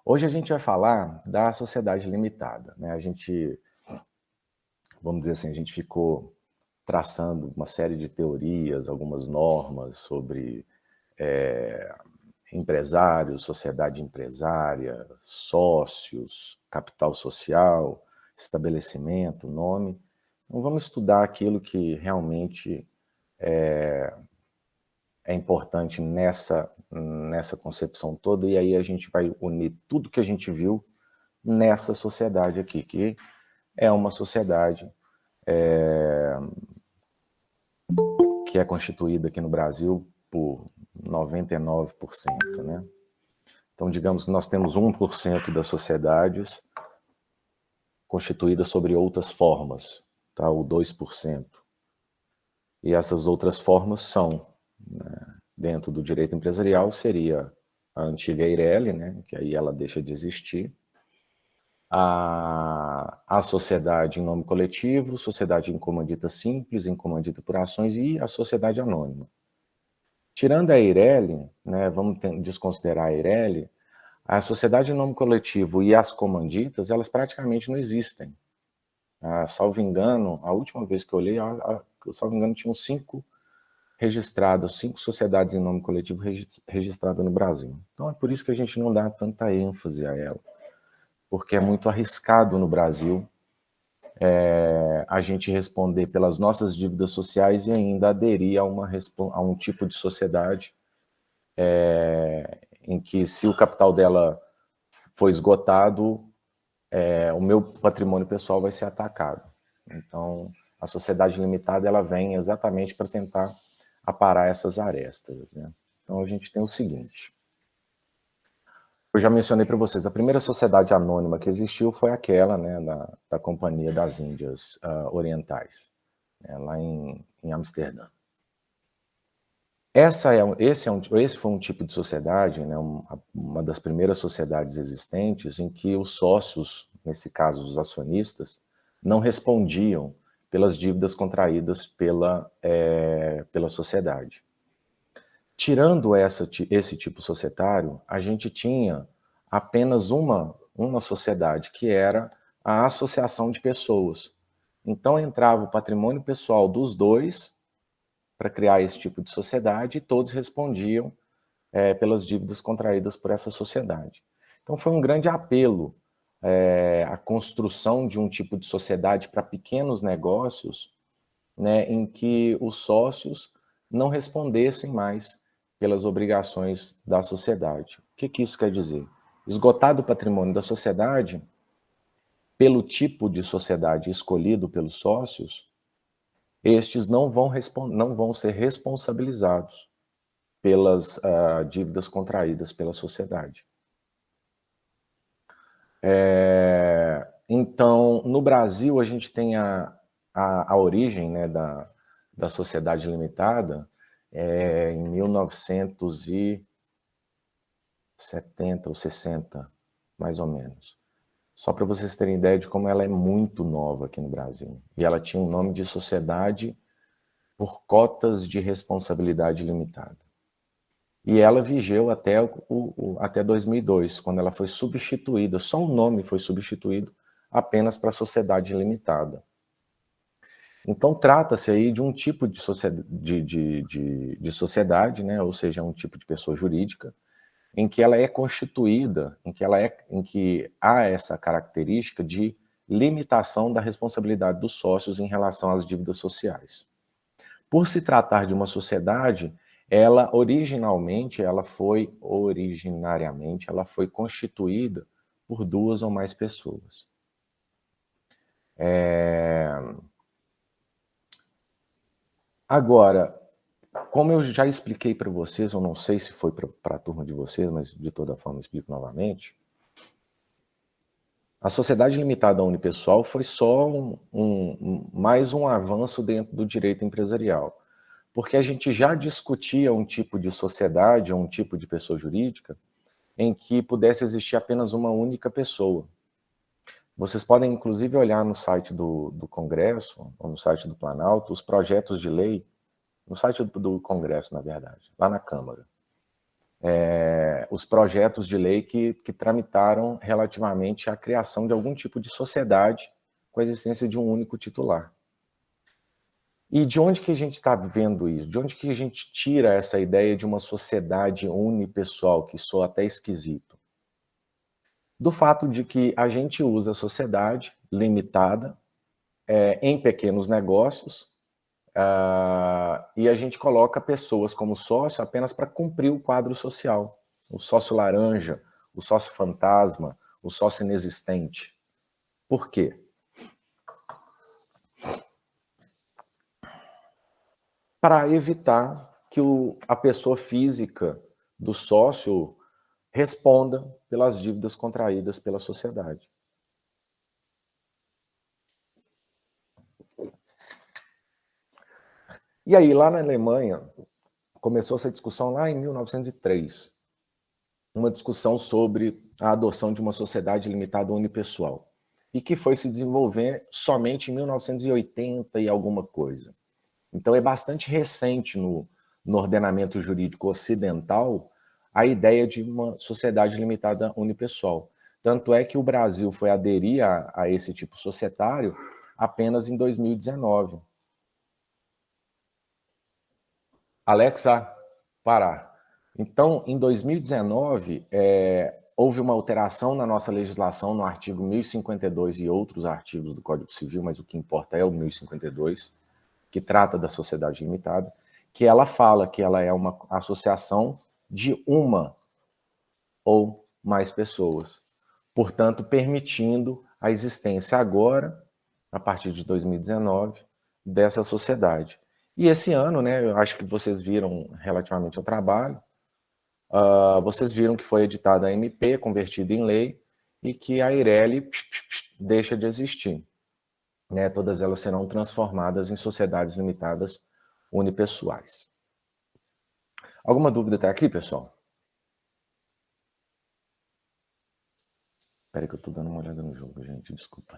Hoje a gente vai falar da sociedade limitada, né? Vamos dizer assim, a gente ficou traçando uma série de teorias, algumas normas sobre empresários, sociedade empresária, sócios, capital social, estabelecimento, nome. Então vamos estudar aquilo que realmente é importante nessa concepção toda, e aí a gente vai unir tudo que a gente viu nessa sociedade aqui, que é uma sociedade que é constituída aqui no Brasil por 99%, né? Então, digamos que nós temos 1% das sociedades constituídas sobre outras formas, tá? O 2%. E essas outras formas são, né, dentro do direito empresarial, seria a antiga Eireli, né, que aí ela deixa de existir, a sociedade em nome coletivo, sociedade em comandita simples, em comandita por ações e a sociedade anônima. Tirando a Eireli, né, vamos desconsiderar a Eireli, a sociedade em nome coletivo e as comanditas, elas praticamente não existem. Salvo engano, a última vez que eu olhei, salvo engano, tinham 5 sociedades em nome coletivo registradas no Brasil. Então é por isso que a gente não dá tanta ênfase a ela, porque é muito arriscado no Brasil a gente responder pelas nossas dívidas sociais e ainda aderir a um tipo de sociedade em que, se o capital dela for esgotado, o meu patrimônio pessoal vai ser atacado. Então, a sociedade limitada ela vem exatamente para tentar aparar essas arestas, né? Então, a gente tem o seguinte. Eu já mencionei para vocês, a primeira sociedade anônima que existiu foi aquela, né, da Companhia das Índias Orientais, né, lá em Amsterdã. Esse foi um tipo de sociedade, né, uma das primeiras sociedades existentes em que os sócios, nesse caso os acionistas, não respondiam pelas dívidas contraídas pela sociedade. Tirando esse tipo societário, a gente tinha apenas uma sociedade, que era a associação de pessoas. Então entrava o patrimônio pessoal dos dois para criar esse tipo de sociedade e todos respondiam pelas dívidas contraídas por essa sociedade. Então foi um grande apelo a construção de um tipo de sociedade para pequenos negócios, né, em que os sócios não respondessem mais pelas obrigações da sociedade. O que isso quer dizer? Esgotado o patrimônio da sociedade, pelo tipo de sociedade escolhido pelos sócios, estes não vão ser responsabilizados pelas dívidas contraídas pela sociedade. Então, no Brasil, a gente tem a origem, né, da sociedade limitada em 1970 ou 60, mais ou menos. Só para vocês terem ideia de como ela é muito nova aqui no Brasil. E ela tinha um nome de Sociedade por Cotas de Responsabilidade Limitada. E ela vigeu até 2002, quando ela foi substituída, só o nome foi substituído apenas para Sociedade Limitada. Então, trata-se aí de um tipo de sociedade, né? Ou seja, um tipo de pessoa jurídica, em que ela é constituída, em que há essa característica de limitação da responsabilidade dos sócios em relação às dívidas sociais. Por se tratar de uma sociedade, originariamente ela foi constituída por 2 ou mais pessoas. Agora, como eu já expliquei para vocês, eu não sei se foi para a turma de vocês, mas de toda forma eu explico novamente, a sociedade limitada unipessoal foi só mais um avanço dentro do direito empresarial, porque a gente já discutia um tipo de sociedade, um tipo de pessoa jurídica, em que pudesse existir apenas uma única pessoa. Vocês podem, inclusive, olhar no site do Congresso, ou no site do Planalto, os projetos de lei, no site do Congresso, na verdade, lá na Câmara. os projetos de lei que tramitaram relativamente à criação de algum tipo de sociedade com a existência de um único titular. E de onde que a gente está vendo isso? De onde que a gente tira essa ideia de uma sociedade unipessoal, que soa até esquisito? Do fato de que a gente usa a sociedade limitada em pequenos negócios e a gente coloca pessoas como sócio apenas para cumprir o quadro social. O sócio laranja, o sócio fantasma, o sócio inexistente. Por quê? Para evitar que a pessoa física do sócio responda pelas dívidas contraídas pela sociedade. E aí, lá na Alemanha, começou essa discussão lá em 1903, uma discussão sobre a adoção de uma sociedade limitada unipessoal, e que foi se desenvolver somente em 1980 e alguma coisa. Então é bastante recente no ordenamento jurídico ocidental a ideia de uma sociedade limitada unipessoal. Tanto é que o Brasil foi aderir a esse tipo societário apenas em 2019. Alexa, parar. Então, em 2019, houve uma alteração na nossa legislação no artigo 1052 e outros artigos do Código Civil, mas o que importa é o 1052, que trata da sociedade limitada, que ela fala que ela é uma associação de uma ou mais pessoas, portanto, permitindo a existência agora, a partir de 2019, dessa sociedade. E esse ano, né, eu acho que vocês viram relativamente ao trabalho, vocês viram que foi editada a MP, convertida em lei, e que a Eireli deixa de existir. Né, todas elas serão transformadas em sociedades limitadas unipessoais. Alguma dúvida até aqui, pessoal? Espera aí que eu tô dando uma olhada no jogo, gente, desculpa.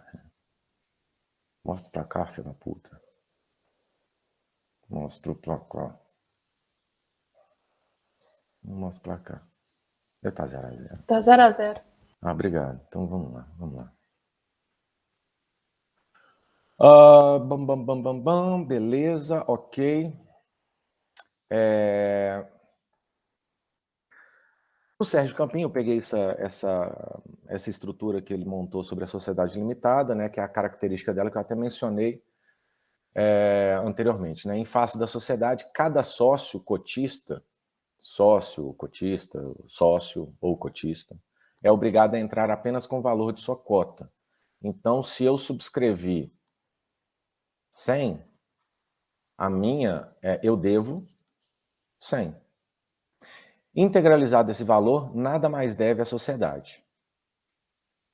Mostra pra cá, filho da puta. Mostra pra cá. Não mostra pra cá. Deve tá 0x0. Tá 0x0. Ah, obrigado. Então vamos lá, vamos lá. Beleza, ok. O Sérgio Campinho, eu peguei essa estrutura que ele montou sobre a sociedade limitada, né, que é a característica dela que eu até mencionei anteriormente. Né? Em face da sociedade, cada sócio cotista, sócio ou cotista, é obrigado a entrar apenas com o valor de sua cota. Então, se eu subscrevi 100, eu devo 100. Integralizado esse valor, nada mais deve à sociedade.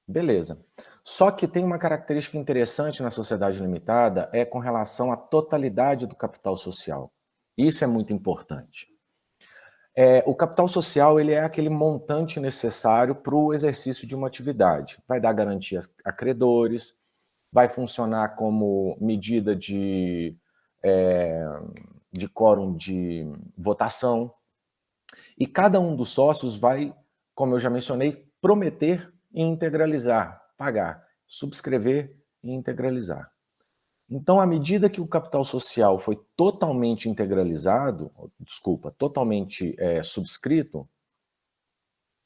Beleza. Só que tem uma característica interessante na sociedade limitada, é com relação à totalidade do capital social. Isso é muito importante. O capital social ele é aquele montante necessário para o exercício de uma atividade. Vai dar garantias a credores, vai funcionar como medida de quórum de votação. E cada um dos sócios vai, como eu já mencionei, prometer e integralizar, pagar, subscrever e integralizar. Então, à medida que o capital social foi totalmente integralizado, totalmente subscrito,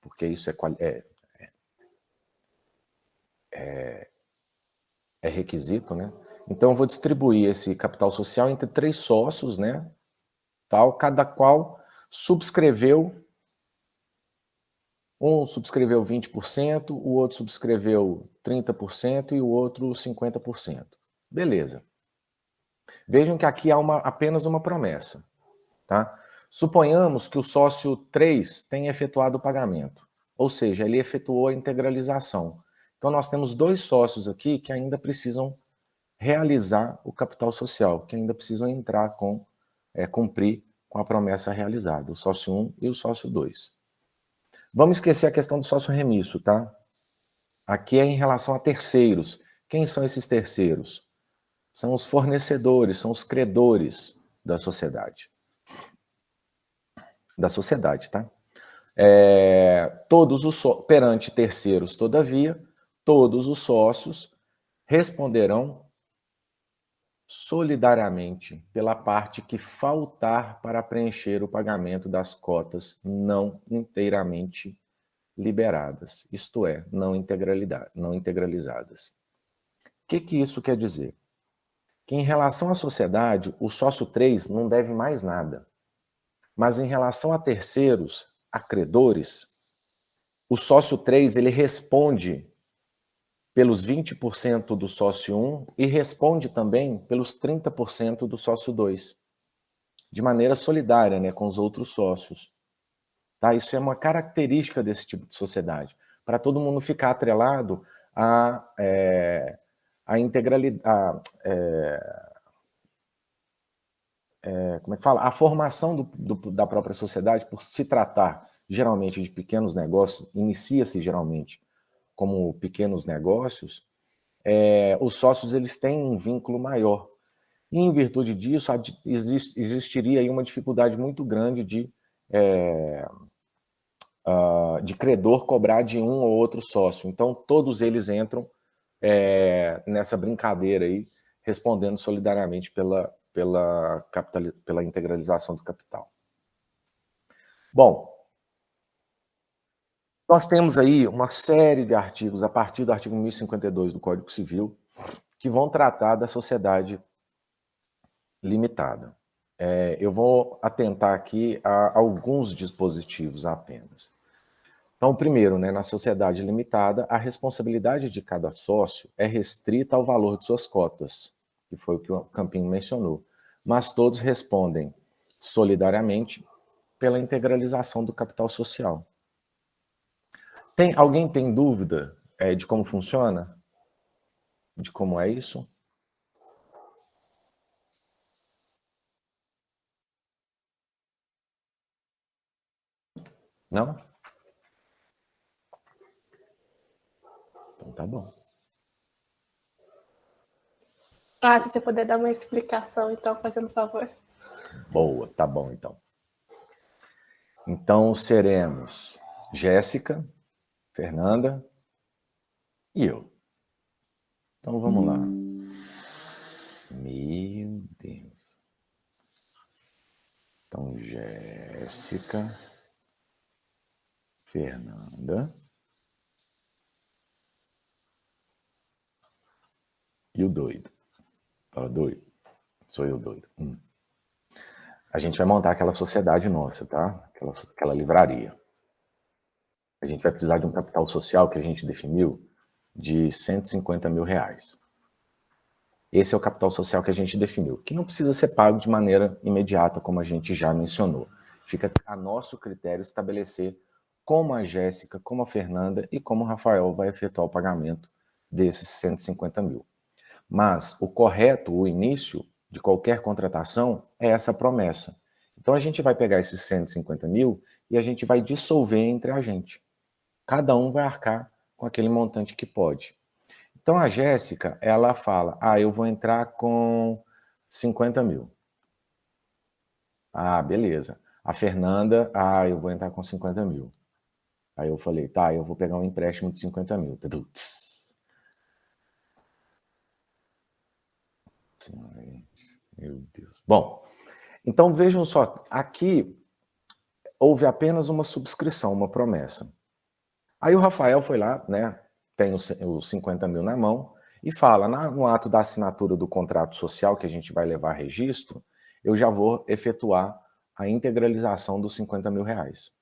porque isso é requisito, né? Então, eu vou distribuir esse capital social entre 3 sócios, né? Cada qual subscreveu. Um subscreveu 20%, o outro subscreveu 30% e o outro 50%. Beleza. Vejam que aqui há apenas uma promessa. Tá? Suponhamos que o sócio 3 tenha efetuado o pagamento, ou seja, ele efetuou a integralização. Então, nós temos 2 sócios aqui que ainda precisam realizar o capital social, que ainda precisam entrar cumprir com a promessa realizada, o sócio 1 e o sócio 2. Vamos esquecer a questão do sócio remisso, tá? Aqui é em relação a terceiros. Quem são esses terceiros? São os fornecedores, são os credores da sociedade. Tá? Perante terceiros, todavia, todos os sócios responderão solidariamente pela parte que faltar para preencher o pagamento das cotas não inteiramente liberadas, isto é, não integralizadas. O que isso quer dizer? Que em relação à sociedade, o sócio 3 não deve mais nada. Mas em relação a terceiros, a credores, o sócio 3 ele responde pelos 20% do sócio 1 e responde também pelos 30% do sócio 2, de maneira solidária, né, com os outros sócios. Tá? Isso é uma característica desse tipo de sociedade, para todo mundo ficar atrelado à integralidade, como é que fala? A formação da própria sociedade, por se tratar geralmente de pequenos negócios, inicia-se geralmente como pequenos negócios, os sócios eles têm um vínculo maior. E, em virtude disso, existiria aí uma dificuldade muito grande de credor cobrar de um ou outro sócio. Então, todos eles entram nessa brincadeira aí, respondendo solidariamente pela integralização do capital. Bom, nós temos aí uma série de artigos, a partir do artigo 1052 do Código Civil, que vão tratar da sociedade limitada. Eu vou atentar aqui a alguns dispositivos apenas. Então, o primeiro, né, na sociedade limitada, a responsabilidade de cada sócio é restrita ao valor de suas cotas, que foi o que o Campinho mencionou, mas todos respondem solidariamente pela integralização do capital social. Alguém tem dúvida de como funciona? De como é isso? Não? Então tá bom. Se você puder dar uma explicação, então, fazendo favor. Boa, tá bom então. Então seremos Jéssica, Fernanda e eu. Então vamos lá. Meu Deus. Então, Jéssica, Fernanda e o doido. Fala, doido. Sou eu doido. A gente vai montar aquela sociedade nossa, tá? Aquela livraria. A gente vai precisar de um capital social que a gente definiu de 150 mil reais. Esse é o capital social que a gente definiu, que não precisa ser pago de maneira imediata, como a gente já mencionou. Fica a nosso critério estabelecer como a Jéssica, como a Fernanda e como o Rafael vai efetuar o pagamento desses 150 mil. Mas o correto, o início de qualquer contratação é essa promessa. Então a gente vai pegar esses 150 mil e a gente vai dissolver entre a gente. Cada um vai arcar com aquele montante que pode. Então a Jéssica, ela fala, eu vou entrar com 50 mil. Beleza. A Fernanda, eu vou entrar com 50 mil. Aí eu falei, tá, eu vou pegar um empréstimo de 50 mil. Meu Deus. Bom, então vejam só, aqui houve apenas uma subscrição, uma promessa. Aí o Rafael foi lá, né, tem os 50 mil na mão, e fala, no ato da assinatura do contrato social que a gente vai levar a registro, eu já vou efetuar a integralização dos 50 mil reais.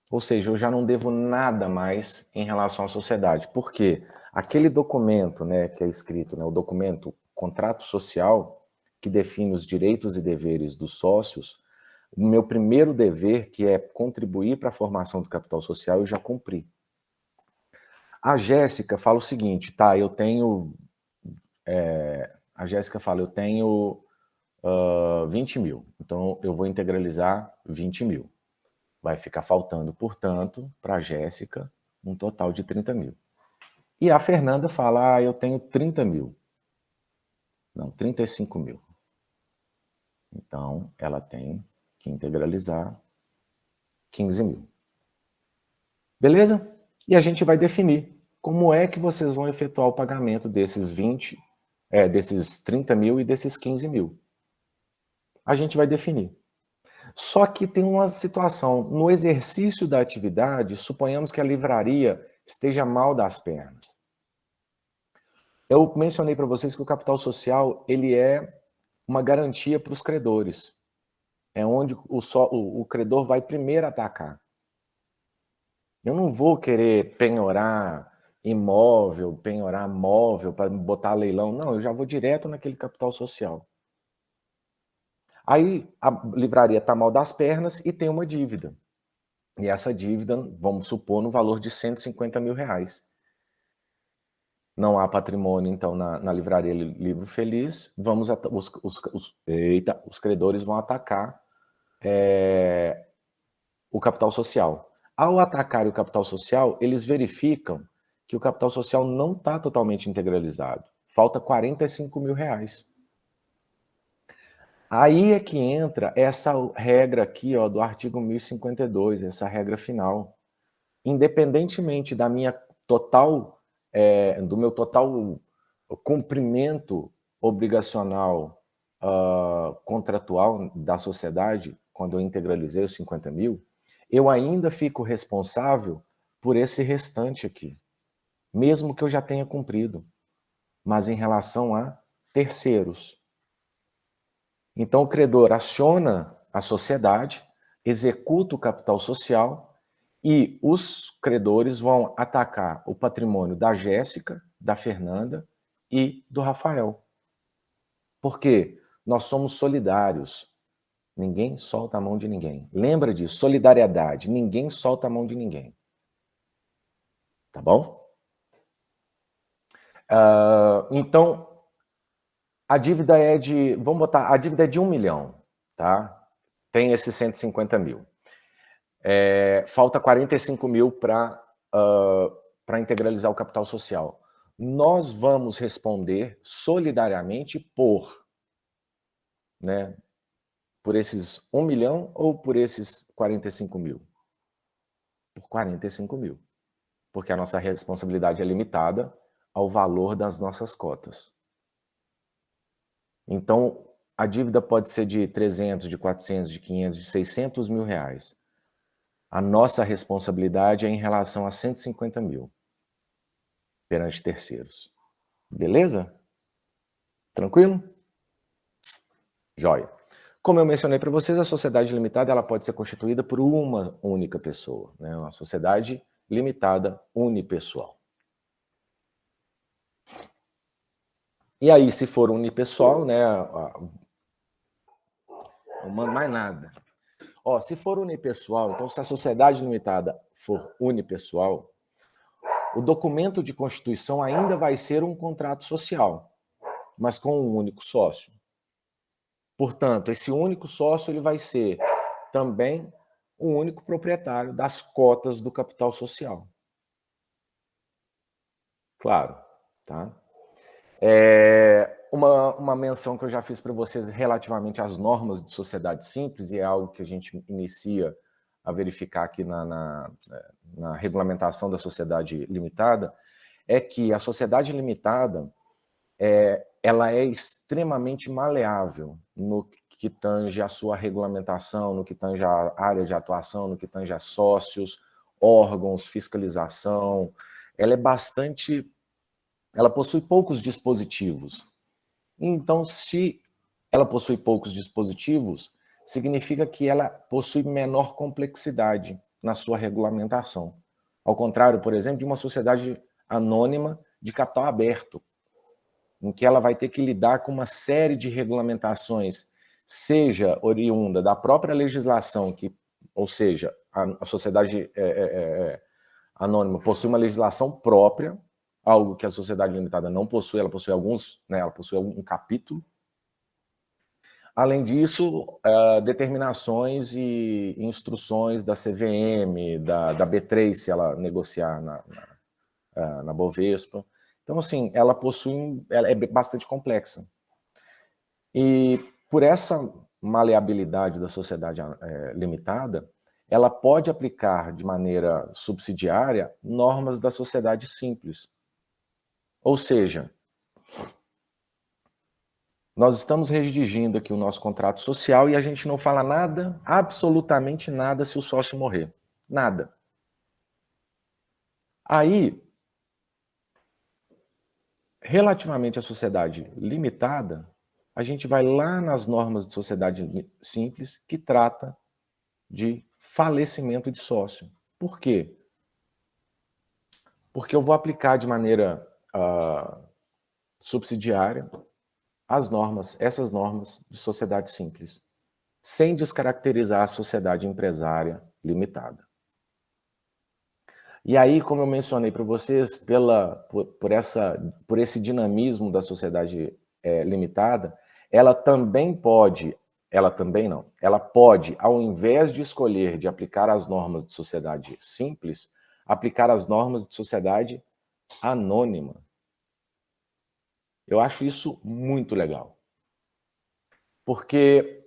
Ou seja, eu já não devo nada mais em relação à sociedade, porque aquele documento, né, que é escrito, né, o documento contrato social, que define os direitos e deveres dos sócios, o meu primeiro dever, que é contribuir para a formação do capital social, eu já cumpri. A Jéssica fala o seguinte, tá, eu tenho... a Jéssica fala, eu tenho 20 mil, então eu vou integralizar 20 mil. Vai ficar faltando, portanto, para a Jéssica, um total de 30 mil. E a Fernanda fala, eu tenho 30 mil. Não, 35 mil. Então, ela tem que integralizar 15 mil. Beleza? E a gente vai definir como é que vocês vão efetuar o pagamento desses 30 mil e desses 15 mil. A gente vai definir. Só que tem uma situação. No exercício da atividade, suponhamos que a livraria esteja mal das pernas. Eu mencionei para vocês que o capital social ele é uma garantia para os credores. É onde o credor vai primeiro atacar. Eu não vou querer penhorar imóvel, penhorar móvel para botar leilão. Não, eu já vou direto naquele capital social. Aí a livraria está mal das pernas e tem uma dívida. E essa dívida, vamos supor, no valor de 150 mil reais. Não há patrimônio, então, na livraria Livro Feliz. Os credores vão atacar o capital social. Ao atacar o capital social, eles verificam que o capital social não está totalmente integralizado. Falta 45 mil reais. Aí é que entra essa regra aqui, ó, do artigo 1052, essa regra final. Independentemente da minha do meu total cumprimento obrigacional contratual da sociedade, quando eu integralizei os 50 mil, eu ainda fico responsável por esse restante aqui, mesmo que eu já tenha cumprido, mas em relação a terceiros. Então, o credor aciona a sociedade, executa o capital social e os credores vão atacar o patrimônio da Jéssica, da Fernanda e do Rafael. Por quê? Nós somos solidários. Ninguém solta a mão de ninguém. Lembra disso, solidariedade. Ninguém solta a mão de ninguém. Tá bom? Então, a dívida é de, vamos botar, a dívida é de 1 milhão, tá? Tem esses 150 mil. Falta 45 mil para integralizar o capital social. Nós vamos responder solidariamente por esses 1 milhão ou por esses 45 mil? Por 45 mil. Porque a nossa responsabilidade é limitada ao valor das nossas cotas. Então, a dívida pode ser de 300, de 400, de 500, de 600 mil reais. A nossa responsabilidade é em relação a 150 mil perante terceiros. Beleza? Tranquilo? Jóia. Como eu mencionei para vocês, a sociedade limitada ela pode ser constituída por uma única pessoa, né? Uma sociedade limitada unipessoal. E aí, se for unipessoal, né? Não mando mais nada. Ó, se for unipessoal, então se a sociedade limitada for unipessoal, o documento de constituição ainda vai ser um contrato social, mas com um único sócio. Portanto, esse único sócio ele vai ser também o único proprietário das cotas do capital social. Claro, tá? Uma menção que eu já fiz para vocês relativamente às normas de sociedade simples, e é algo que a gente inicia a verificar aqui na regulamentação da sociedade limitada, é que a sociedade limitada ela é extremamente maleável no que tange a sua regulamentação, no que tange a área de atuação, no que tange a sócios, órgãos, fiscalização. Ela possui poucos dispositivos. Então, se ela possui poucos dispositivos, significa que ela possui menor complexidade na sua regulamentação. Ao contrário, por exemplo, de uma sociedade anônima de capital aberto, em que ela vai ter que lidar com uma série de regulamentações, seja oriunda da própria legislação, ou seja, a sociedade anônima possui uma legislação própria, algo que a sociedade limitada não possui, ela possui ela possui um capítulo. Além disso, determinações e instruções da CVM, da B3, se ela negociar na Bovespa. Então, assim, ela é bastante complexa. E por essa maleabilidade da sociedade limitada, ela pode aplicar de maneira subsidiária normas da sociedade simples. Ou seja, nós estamos redigindo aqui o nosso contrato social e a gente não fala nada, absolutamente nada, se o sócio morrer. Nada. Aí, relativamente à sociedade limitada, a gente vai lá nas normas de sociedade simples que trata de falecimento de sócio. Por quê? Porque eu vou aplicar de maneira subsidiária essas normas de sociedade simples, sem descaracterizar a sociedade empresária limitada. E aí, como eu mencionei para vocês, por esse dinamismo da sociedade limitada, ela pode, ao invés de escolher de aplicar as normas de sociedade simples, aplicar as normas de sociedade anônima. Eu acho isso muito legal. Porque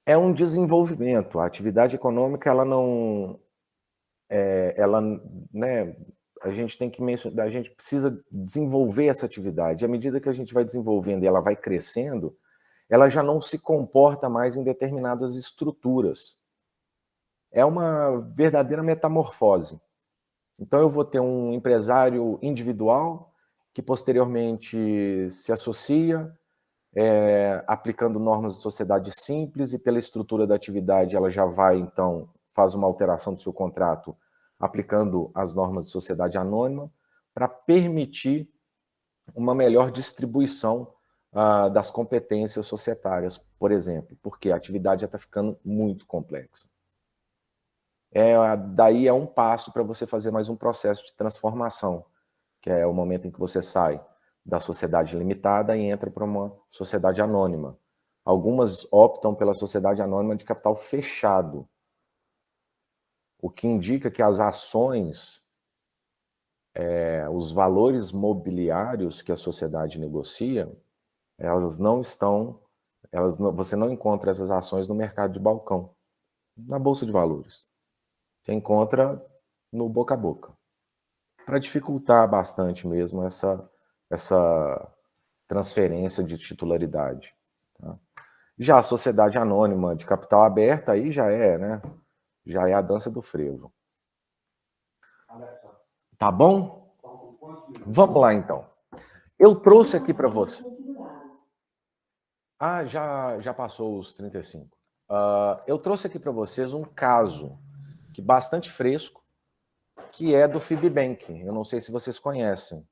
é um desenvolvimento. A atividade econômica, ela não... a gente tem que mencionar, a gente precisa desenvolver essa atividade. À medida que a gente vai desenvolvendo e ela vai crescendo, ela já não se comporta mais em determinadas estruturas. É uma verdadeira metamorfose. Então eu vou ter um empresário individual que posteriormente se associa, aplicando normas de sociedade simples, e pela estrutura da atividade ela já vai, então, faz uma alteração do seu contrato, aplicando as normas de sociedade anônima, para permitir uma melhor distribuição das competências societárias, por exemplo, porque a atividade já está ficando muito complexa. Daí é um passo para você fazer mais um processo de transformação, que é o momento em que você sai da sociedade limitada e entra para uma sociedade anônima. Algumas optam pela sociedade anônima de capital fechado, o que indica que as ações, os valores mobiliários que a sociedade negocia, você não encontra essas ações no mercado de balcão, na Bolsa de Valores. Você encontra no boca a boca, para dificultar bastante mesmo essa transferência de titularidade. Tá? Já a sociedade anônima de capital aberto, aí já é a dança do frevo. Tá bom? Vamos lá, então. Eu trouxe aqui para você... já passou os 35. Eu trouxe aqui para vocês um caso bastante fresco, que é do Fibbank. Eu não sei se vocês conhecem.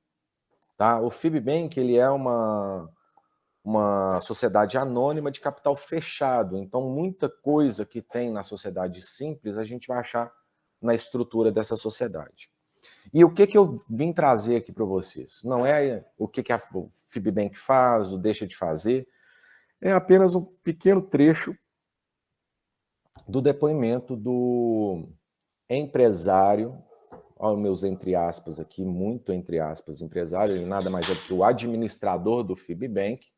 Tá? O Fibbank, ele é uma sociedade anônima de capital fechado. Então, muita coisa que tem na sociedade simples, a gente vai achar na estrutura dessa sociedade. E o que eu vim trazer aqui para vocês? Não é o que o Fibbank faz ou deixa de fazer, é apenas um pequeno trecho do depoimento do empresário, olha meus entre aspas aqui, muito entre aspas, empresário, ele nada mais é do que o administrador do Fibbank.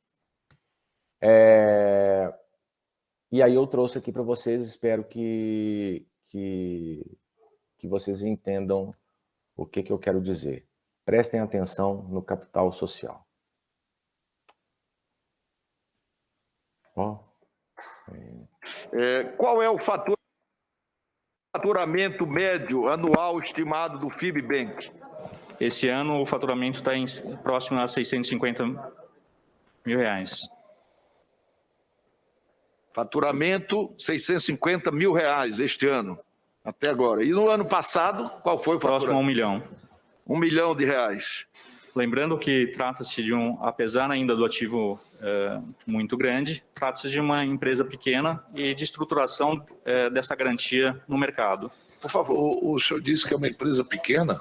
E aí eu trouxe aqui para vocês, espero que vocês entendam o que eu quero dizer. Prestem atenção no capital social. Qual é o faturamento médio anual estimado do Fibbank? Esse ano o faturamento está próximo a R$650 mil. Faturamento R$650 mil este ano, até agora. E no ano passado, qual foi o faturamento? Próximo a R$1 milhão. R$1 milhão. Lembrando que trata-se de apesar ainda do ativo muito grande, trata-se de uma empresa pequena e de estruturação dessa garantia no mercado. Por favor, o senhor disse que é uma empresa pequena?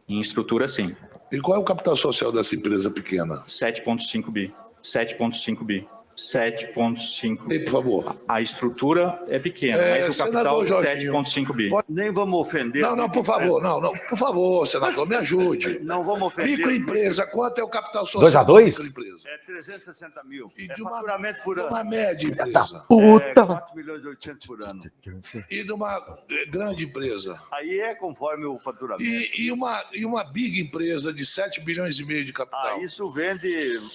Em estrutura, sim. E qual é o capital social dessa empresa pequena? 7,5 bi. 7,5 bi. 7,5. Por favor. A estrutura é pequena, mas o capital senador 7,5 bi. Nem vamos ofender. Não, por favor, não. Por favor, senador, me ajude. Não vamos ofender. Microempresa, quanto é o capital 2 a social da 2? microempresa? É 360 mil. E É de uma, faturamento por ano. uma média empresa? Puta! 4 milhões e 800 por ano. E de uma grande empresa? Aí é conforme o faturamento. E uma big empresa de 7 bilhões e meio de capital? Isso vende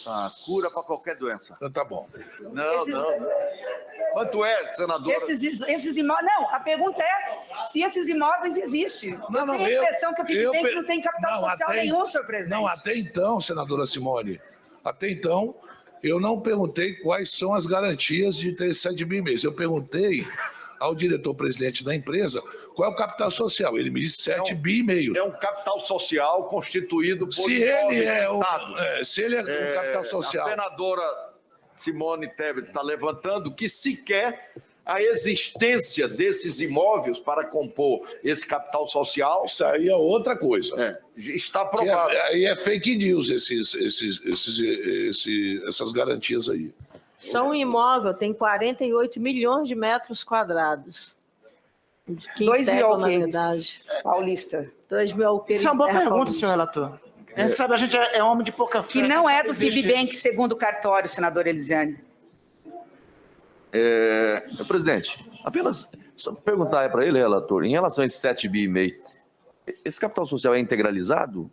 a cura para qualquer doença. Então tá bom. Não. Quanto é, senador? Esses imóveis. Não, a pergunta é se esses imóveis existem. Não, eu tenho a impressão que a FIBBank não tem capital social nenhum, senhor presidente. Não, até então, senadora Simone, até então, eu não perguntei quais são as garantias de ter 7 bi mês. Eu perguntei ao diretor-presidente da empresa qual é o capital social. Ele me disse 7 bi e meio. É um capital social constituído por Se ele é citados. se ele é um capital social. A senadora Simone Tebet está levantando que sequer a existência desses imóveis para compor esse capital social Isso aí é outra coisa. está provado. Aí é fake news essas garantias aí. Só um imóvel tem 48 milhões de metros quadrados. 2 mil na verdade. alqueires, Paulista. 2 mil alqueires. Isso é uma boa em terra pergunta, paulista. senhor relator. Sabe, a gente é homem de pouca fé. Que não é do FIBBank, segundo o cartório, senador Elisiane. Presidente, apenas só perguntar para ele, relator, em relação a esse 7 bi e meio, esse capital social é integralizado?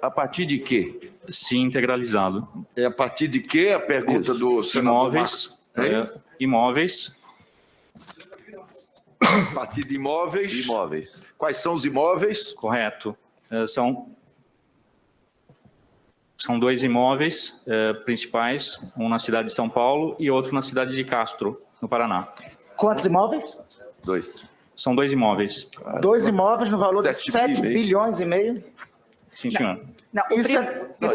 A partir de quê? Sim, integralizado. É a partir de quê? A pergunta do senador Imóveis. Marcos. Imóveis. A partir de imóveis. Imóveis. Quais são os imóveis? Correto. São 2 imóveis principais, um na cidade de São Paulo e outro na cidade de Castro, no Paraná. Quantos imóveis? 2. São 2 imóveis. 2 imóveis no valor de 7 7 bi e meio. bilhões e meio. Sim, senhor. Não, Isso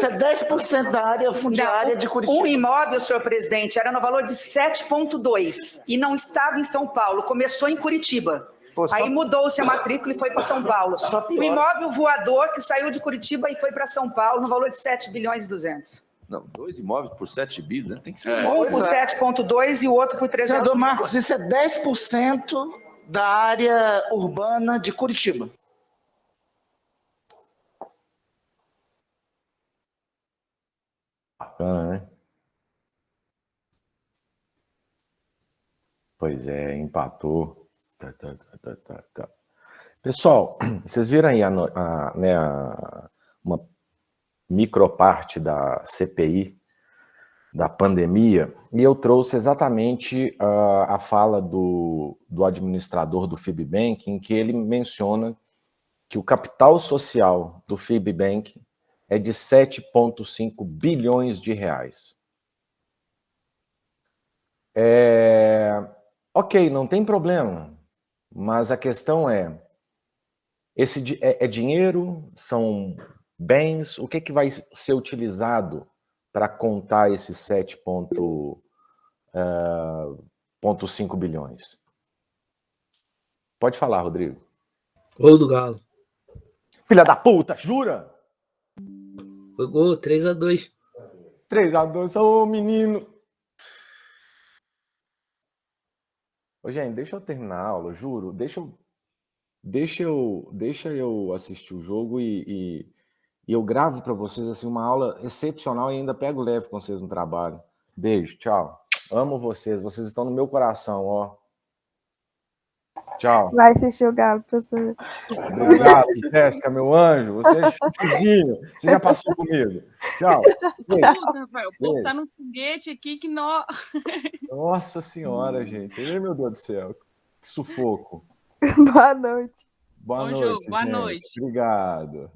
é 10% da área fundiária de Curitiba. Um imóvel, senhor presidente, era no valor de 7,2 e não estava em São Paulo, começou em Curitiba. Pô, só- Aí mudou-se a matrícula e foi para São Paulo. Só piora. O imóvel voador que saiu de Curitiba e foi para São Paulo no valor de 7 bilhões e 200. Não, 2 imóveis por 7 bi, né? Tem que ser Um por 7,2 e o outro por 300. Senador Marcos, isso é 10% da área urbana de Curitiba. Bacana, né? Pois é, empatou. Tá. Pessoal, vocês viram aí uma microparte da CPI, da pandemia, e eu trouxe exatamente a fala do administrador do FIBBank, em que ele menciona que o capital social do FIBBank é de 7,5 bilhões de reais. Ok, não tem problema, mas a questão é dinheiro, são bens, o que vai ser utilizado para contar esses 7,5 bilhões? Pode falar, Rodrigo. Gol do Galo. Filha da puta, jura? Foi gol, 3-2. 3-2, ô menino. Ô, gente, deixa eu terminar a aula, juro. Deixa eu assistir o jogo e eu gravo para vocês assim uma aula excepcional e ainda pego leve com vocês no trabalho. Beijo, tchau. Amo vocês, vocês estão no meu coração, ó. Tchau. Vai assistir o Galo, professor. Obrigado, Jéssica, meu anjo. Você é chuchuzinho. Você já passou comigo. Tchau. Rafael, o povo tá num foguete aqui que nó. Nossa senhora, gente. Ai, meu Deus do céu. Que sufoco. Boa noite. Boa Bom noite, jogo, boa gente. noite. Obrigado.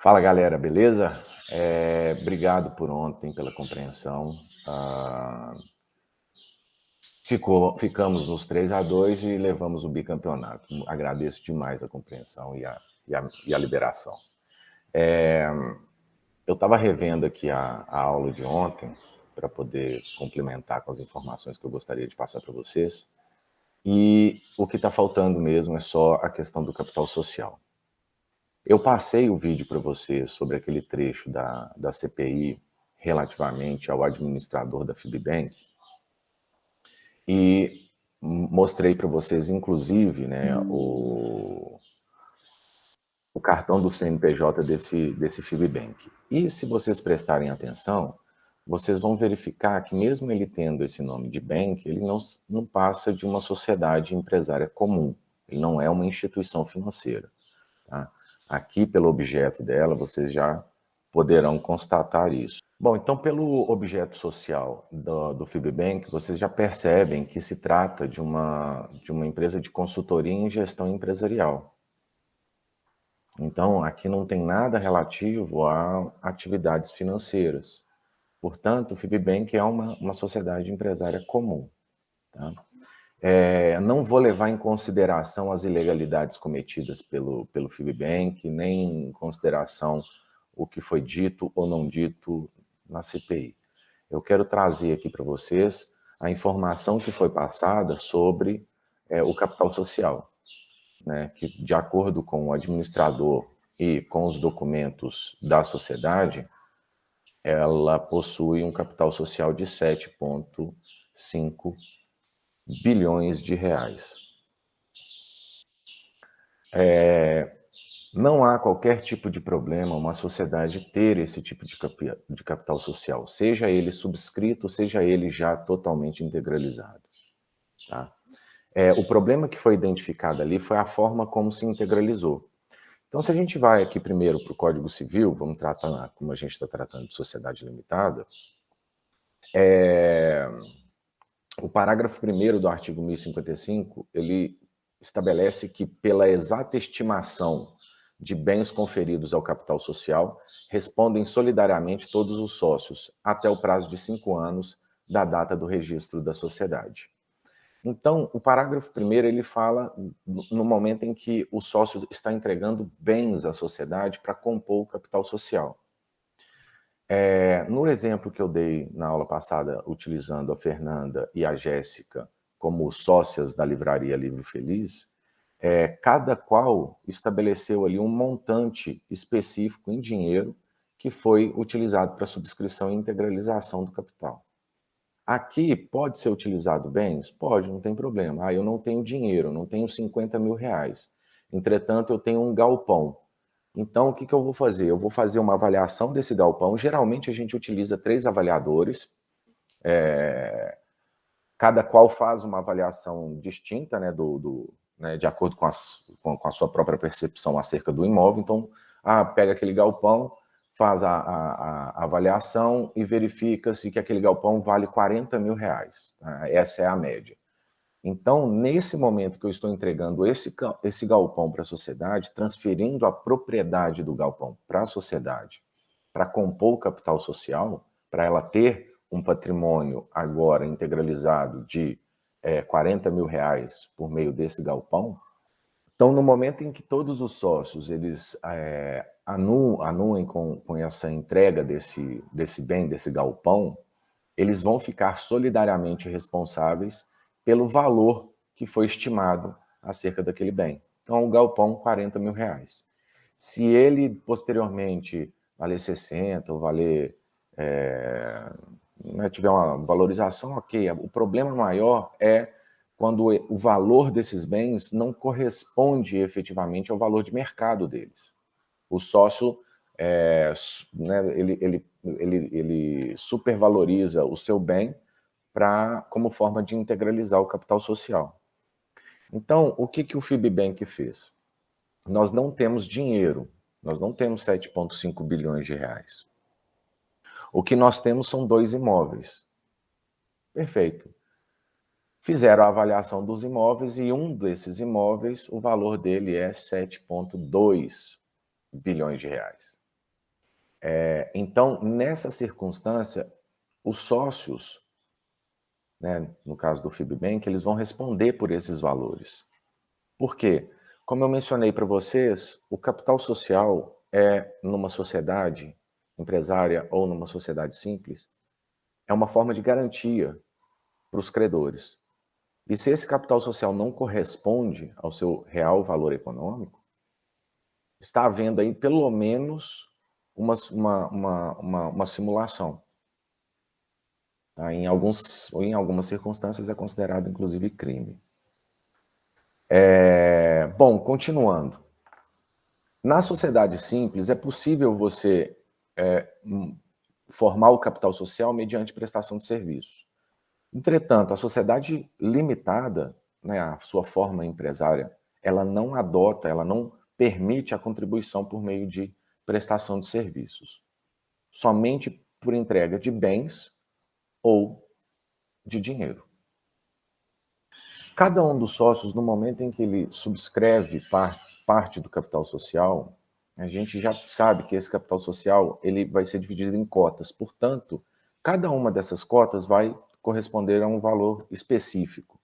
Fala, galera, beleza? Obrigado por ontem, pela compreensão. Ficamos nos 3-2 e levamos o bicampeonato. Agradeço demais a compreensão e a liberação. Eu estava revendo aqui a aula de ontem para poder complementar com as informações que eu gostaria de passar para vocês. E o que está faltando mesmo é só a questão do capital social. Eu passei o vídeo para vocês sobre aquele trecho da CPI relativamente ao administrador da Fibbank e mostrei para vocês, inclusive, né, o cartão do CNPJ desse Fibbank. E se vocês prestarem atenção, vocês vão verificar que mesmo ele tendo esse nome de bank, ele não passa de uma sociedade empresária comum. Ele não é uma instituição financeira. Tá? Aqui, pelo objeto dela, vocês já poderão constatar isso. Bom, então, pelo objeto social do Fibbank, vocês já percebem que se trata de uma empresa de consultoria em gestão empresarial. Então, aqui não tem nada relativo a atividades financeiras. Portanto, o Fibbank é uma sociedade empresária comum. Tá? Não vou levar em consideração as ilegalidades cometidas pelo Fibbank, nem em consideração o que foi dito ou não dito na CPI. Eu quero trazer aqui para vocês a informação que foi passada sobre o capital social, né, que, de acordo com o administrador e com os documentos da sociedade, ela possui um capital social de 7,5 bilhões de reais. Não há qualquer tipo de problema uma sociedade ter esse tipo de capital social, seja ele subscrito, seja ele já totalmente integralizado. Tá? O problema que foi identificado ali foi a forma como se integralizou. Então, se a gente vai aqui primeiro para o Código Civil, vamos tratar como a gente está tratando de sociedade limitada, o parágrafo 1º do artigo 1055, ele estabelece que pela exata estimação de bens conferidos ao capital social, respondem solidariamente todos os sócios, até o prazo de 5 anos da data do registro da sociedade. Então, o parágrafo 1º, ele fala no momento em que o sócio está entregando bens à sociedade para compor o capital social. No exemplo que eu dei na aula passada, utilizando a Fernanda e a Jéssica como sócias da livraria Livro Feliz, cada qual estabeleceu ali um montante específico em dinheiro que foi utilizado para subscrição e integralização do capital. Aqui pode ser utilizado bens? Pode, não tem problema. Eu não tenho dinheiro, não tenho 50 mil reais. Entretanto, eu tenho um galpão. Então, o que eu vou fazer? Eu vou fazer uma avaliação desse galpão. Geralmente, a gente utiliza 3 avaliadores. Cada qual faz uma avaliação distinta, né, de acordo com a sua própria percepção acerca do imóvel. Então, pega aquele galpão, faz a avaliação e verifica-se que aquele galpão vale 40 mil reais. Tá? Essa é a média. Então, nesse momento que eu estou entregando esse galpão para a sociedade, transferindo a propriedade do galpão para a sociedade, para compor o capital social, para ela ter um patrimônio agora integralizado de 40 mil reais por meio desse galpão. Então, no momento em que todos os sócios eles anuem com essa entrega desse bem, desse galpão, eles vão ficar solidariamente responsáveis pelo valor que foi estimado acerca daquele bem. Então, o galpão, 40 mil reais. Se ele, posteriormente, valer 60 ou valer... tiver uma valorização, ok. O problema maior é quando o valor desses bens não corresponde efetivamente ao valor de mercado deles. O sócio, ele supervaloriza o seu bem como forma de integralizar o capital social. Então, o que o Fibbank fez? Nós não temos dinheiro, nós não temos 7,5 bilhões de reais. O que nós temos são 2 imóveis. Perfeito. Fizeram a avaliação dos imóveis e um desses imóveis, o valor dele é 7,2 bilhões de reais. Então, nessa circunstância, os sócios, né, no caso do Fibbank, eles vão responder por esses valores. Por quê? Como eu mencionei para vocês, o capital social numa sociedade empresária ou numa sociedade simples, é uma forma de garantia para os credores. E se esse capital social não corresponde ao seu real valor econômico, está havendo aí pelo menos uma simulação. Tá? Em algumas circunstâncias é considerado inclusive crime. Bom, continuando. Na sociedade simples, é possível você formar o capital social mediante prestação de serviços. Entretanto, a sociedade limitada, né, a sua forma empresária, ela não adota, ela não permite a contribuição por meio de prestação de serviços. Somente por entrega de bens ou de dinheiro. Cada um dos sócios, no momento em que ele subscreve parte do capital social, a gente já sabe que esse capital social ele vai ser dividido em cotas. Portanto, cada uma dessas cotas vai corresponder a um valor específico.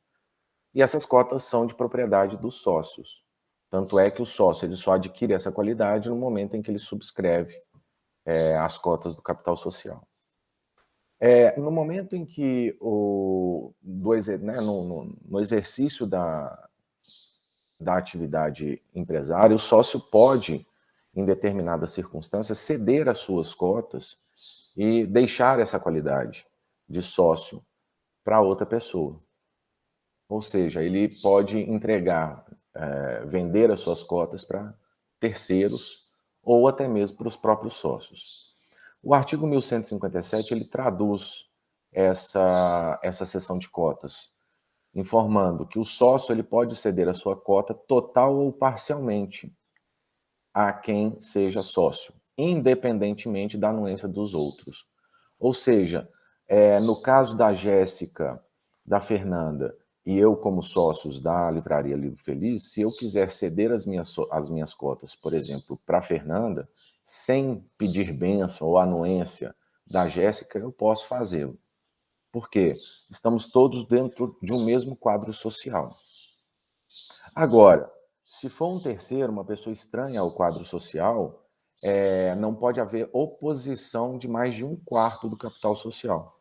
E essas cotas são de propriedade dos sócios. Tanto é que o sócio ele só adquire essa qualidade no momento em que ele subscreve as cotas do capital social. No momento em que no exercício da atividade empresária, o sócio pode, em determinadas circunstâncias, ceder as suas cotas e deixar essa qualidade de sócio para outra pessoa. Ou seja, ele pode entregar, vender as suas cotas para terceiros ou até mesmo para os próprios sócios. O artigo 1157 ele traduz essa cessão de cotas, informando que o sócio ele pode ceder a sua cota total ou parcialmente a quem seja sócio, independentemente da anuência dos outros. Ou seja, no caso da Jéssica, da Fernanda e eu como sócios da Livraria Livro Feliz, se eu quiser ceder as minhas cotas, por exemplo, para a Fernanda, sem pedir bênção ou anuência da Jéssica, eu posso fazê-lo. Por quê? Estamos todos dentro de um mesmo quadro social. Agora, se for um terceiro, uma pessoa estranha ao quadro social, não pode haver oposição de mais de 1/4 do capital social.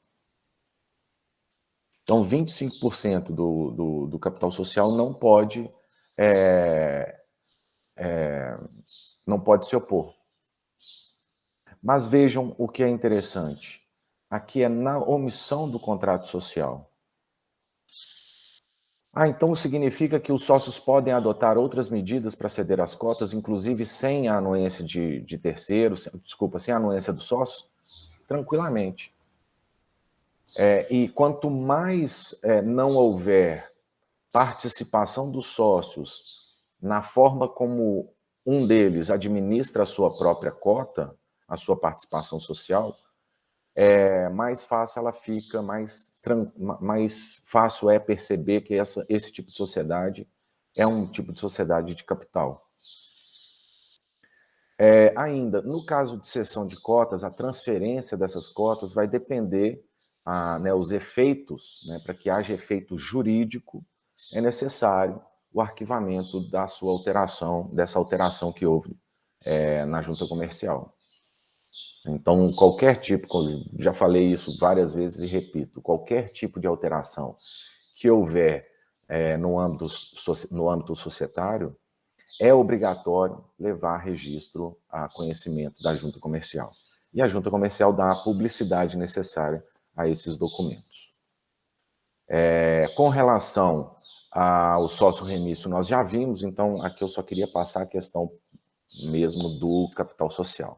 Então, 25% do capital social não pode se opor. Mas vejam o que é interessante. Aqui é na omissão do contrato social. Então significa que os sócios podem adotar outras medidas para ceder as cotas, inclusive sem a anuência de terceiros, sem a anuência dos sócios? Tranquilamente. E quanto mais não houver participação dos sócios na forma como um deles administra a sua própria cota, a sua participação social, mais fácil ela fica, mais fácil é perceber que esse tipo de sociedade é um tipo de sociedade de capital. Ainda, no caso de cessão de cotas, a transferência dessas cotas vai depender, os efeitos, para que haja efeito jurídico, é necessário o arquivamento dessa alteração que houve na junta comercial. Então, qualquer tipo, já falei isso várias vezes e repito, qualquer tipo de alteração que houver no âmbito societário, é obrigatório levar registro a conhecimento da junta comercial. E a junta comercial dá a publicidade necessária a esses documentos. Com relação ao sócio remício, nós já vimos, então aqui eu só queria passar a questão mesmo do capital social.